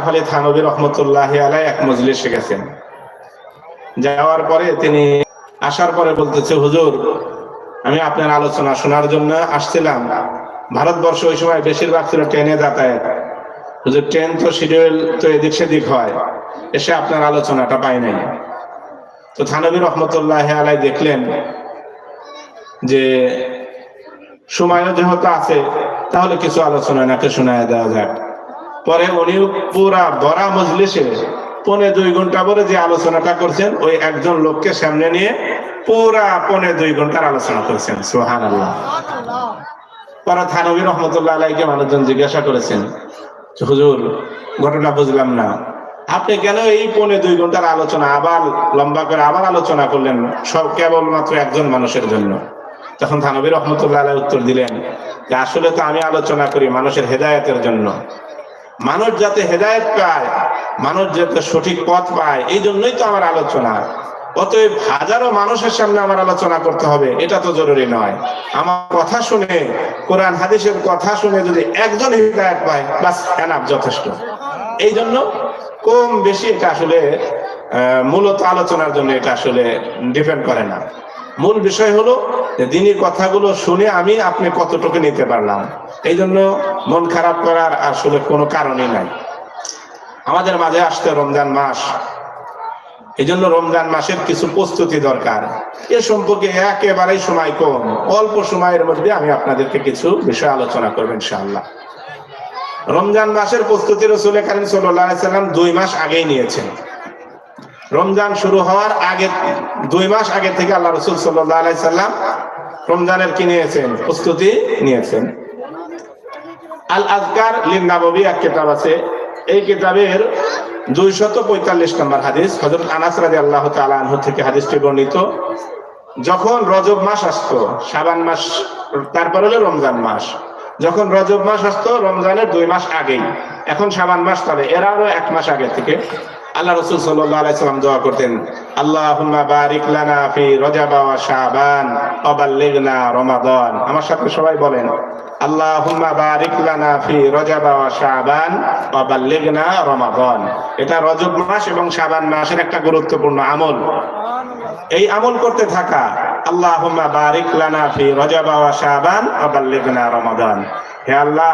আলী থানভী রহমতুল্লাহি আলাইহি এক মজলিসে গেছেন। যাওয়ার পরে তিনি আসার পরে বলতেছে, হুজুর আমি আপনার আলোচনা শোনার জন্য আসছিলাম। ভারতবর্ষ ওই সময় বেশিরভাগ ছিল ট্রেনে যাতায়াত। হুজুর ট্রেন তো শিডিউল তো এদিক সেদিক হয়, এসে আপনার আলোচনাটা পাই নাই। তো থানভী রহমতুল্লাহি আলাইহি দেখলেন যে সময়ও যেহেতু আছে, তাহলে কিছু আলোচনা নাকি শোনায় দেওয়া যাক। পরে উনি পুরা বড়া মজলিসে 1.5 ঘন্টা পরে যে আলোচনাটা করছেন, ওই একজন লোককে সামনে নিয়ে পুরা 1.5 ঘন্টার আলোচনা করেছেন। সুবহানাল্লাহ। পরে থানভী রহমতুল্লাহ আলাইহিকে মানুষজন জিজ্ঞাসা করেছেন, হুজুর ঘটনা বুঝলাম না, আপনি কেন এই 1.5 ঘন্টার আলোচনা আবার লম্বা করে আবার আলোচনা করলেন সব কেবলমাত্র একজন মানুষের জন্য? তখন থানভী রহমতুল্লাহ আলাইহি উত্তর দিলেন যে আসলে তো আমি আলোচনা করি মানুষের হেদায়েতের জন্য। মানুষ যাতে হেদায়েত পায়, মানুষ যাতে সঠিক পথ পায়, এই জন্যই তো আমার আলোচনা। অতএব হাজারো মানুষের সামনে আমার আলোচনা করতে হবে এটা তো জরুরি নয়। আমার কথা শুনে, কোরআন হাদিসের কথা শুনে যদি একজন হেদায়েত পায়, বাস এনাফ, যথেষ্ট। এই জন্য কম বেশি এটা আসলে মূলত আলোচনার জন্য এটা আসলে ডিপেন্ড করে না। মূল বিষয় হলো যে দিনের কথাগুলো শুনে আমি আপনি কতটুকু নিতে পারলাম। এই জন্য মন খারাপ করার আসলে কোনো কারণই নাই। আমাদের মাঝে আসতে রমজান মাস, এই জন্য রমজান মাসের কিছু প্রস্তুতি দরকার। এ সম্পর্কে একেবারেই সময় কম, অল্প সময়ের মধ্যে আমি আপনাদেরকে কিছু বিষয় আলোচনা করব ইনশাআল্লাহ। রমজান মাসের প্রস্তুতি রাসূল কারীম সাল্লাল্লাহু আলাইহি সাল্লাম 2 মাস আগেই নিয়েছেন। রমজান শুরু হওয়ার আগে 2 মাস আগে থেকে আল্লাহ রাসূল সাল্লাল্লাহু আলাইহি সাল্লাম রমজানের কি নিয়েছেন? প্রস্তুতি নিয়েছেন। আল আযকার লিন নববী এক কিতাব আছে, এই কিতাবের 245 নম্বর হাদিস, হযরত আনাস রাদিয়াল্লাহু তাআলা আনহু থেকে হাদিসটি বর্ণিত। যখন রজব মাস আসতো, শাবান মাস তারপর হলো রমজান মাস, যখন রজব মাস আসতো রমজানের 2 মাস আগেই, এখন শাবান মাস চলে, এর আরো 1 মাস আগে থেকে আল্লাহ রাসূল সাল্লাল্লাহু আলাইহি সাল্লাম দোয়া করতেন, আল্লাহুম্মা বারিক লানা ফি রজব ওয়া শাবান ওয়া বাল্লিগনা রমাদান। আমার সাথে সবাই বলেন, আল্লাহুম্মা বারিক লানা ফি রজব ওয়া শাবান ওয়া বাল্লিগনা রমাদান। এটা রজব মাস এবং শাবান মাসের একটা গুরুত্বপূর্ণ আমল। এই আমল করতে থাকা, আল্লাহুম্মা বারিক লানা ফি রজব ওয়া শাবান ওয়া বাল্লিগনা রমাদান। হে আল্লাহ